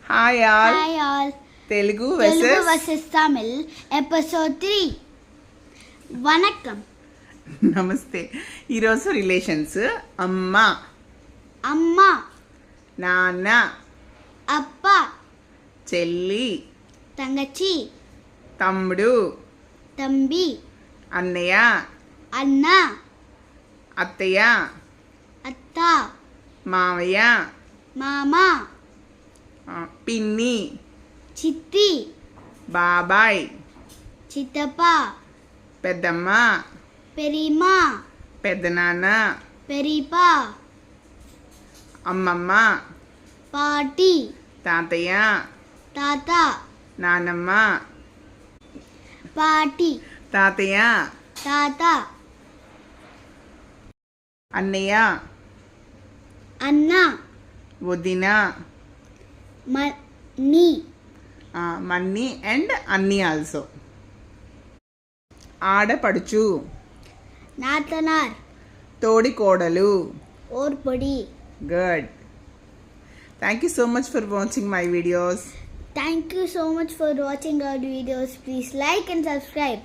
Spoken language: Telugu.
Hi all. Hi all. Telugu versus Tamil episode 3. Vanakkam. నమస్తే. ఈరోజు రిలేషన్స్ అమ్మ, అమ్మ, నాన్న, అప్ప, చెల్లి, తంగచి, తమ్ముడు, తంబి, అన్నయ్య, అన్న, అత్తయ్య, అత్త, మావయ్య, మామ, పిన్ని, చిత్తి, బాబాయ్, చిత్తప్ప, పెద్దమ్మ, పెరిమ, పెద్దనాన్న, పెరిప, అమ్మమ్మ, పాటి, తాతయ్య, తాత, నానమ్మ, పాటి, తాతయ్య, తాత, అన్నయ్య, అన్న, వదిన, మన్ని, మన్ని అండ్ అన్ని ఆల్సో. ఆడపడుచు, నాతనార్, తోడి కోడలు. ఓర్పొడి. Good. Thank you so much for watching my videos. Thank you so much for watching our videos. Please like and subscribe.